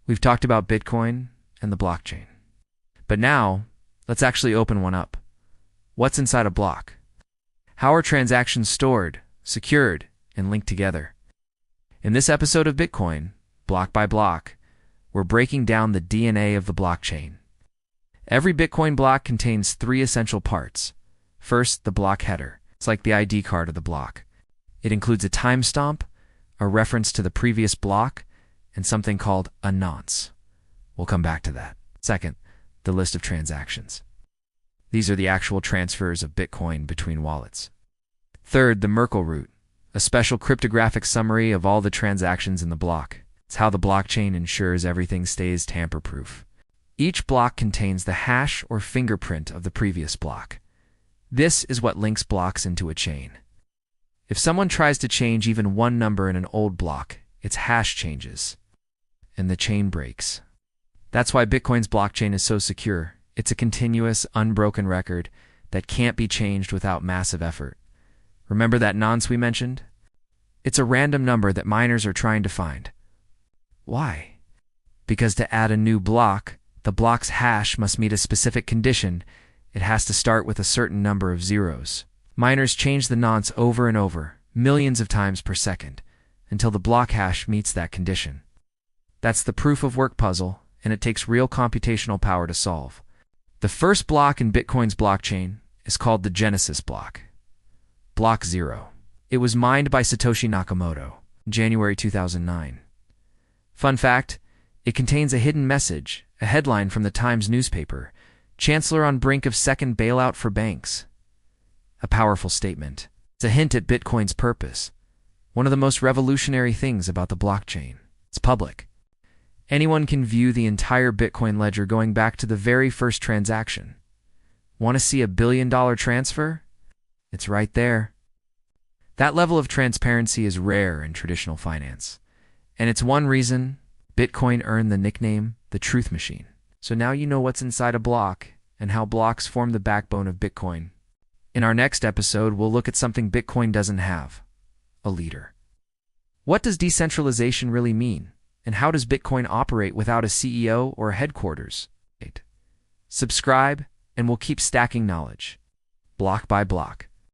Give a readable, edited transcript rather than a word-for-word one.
We've talked about Bitcoin and the blockchain. But now, let's actually open one up. What's inside a block? How are transactions stored, secured, and linked together? In this episode of Bitcoin, block by block, we're breaking down the DNA of the blockchain. Every Bitcoin block contains three essential parts. First, the block header. It's like the ID card of the block. It includes a timestamp, a reference to the previous block, and something called a nonce. We'll come back to that. Second, the list of transactions. These are the actual transfers of Bitcoin between wallets. Third, the Merkle root, a special cryptographic summary of all the transactions in the block. It's how the blockchain ensures everything stays tamper-proof. Each block contains the hash or fingerprint of the previous block. This is what links blocks into a chain. If someone tries to change even one number in an old block, its hash changes, and the chain breaks. That's why Bitcoin's blockchain is so secure. It's a continuous, unbroken record that can't be changed without massive effort. Remember that nonce we mentioned? It's a random number that miners are trying to find. Why? Because to add a new block, the block's hash must meet a specific condition. It has to start with a certain number of zeros. Miners change the nonce over and over, millions of times per second, until the block hash meets that condition. That's the proof of work puzzle, and it takes real computational power to solve. The first block in Bitcoin's blockchain is called the Genesis block. Block 0. It was mined by Satoshi Nakamoto in January 2009. Fun fact, it contains a hidden message, a headline from the Times newspaper, Chancellor on brink of second bailout for banks. A powerful statement. It's a hint at Bitcoin's purpose. One of the most revolutionary things about the blockchain. It's public. Anyone can view the entire Bitcoin ledger going back to the very first transaction. Want to see a $1 billion transfer? It's right there. That level of transparency is rare in traditional finance. And it's one reason Bitcoin earned the nickname the Truth Machine. So now you know what's inside a block and how blocks form the backbone of Bitcoin. In our next episode, we'll look at something Bitcoin doesn't have: a leader. What does decentralization really mean? And how does Bitcoin operate without a CEO or a headquarters? Subscribe, and we'll keep stacking knowledge, block by block.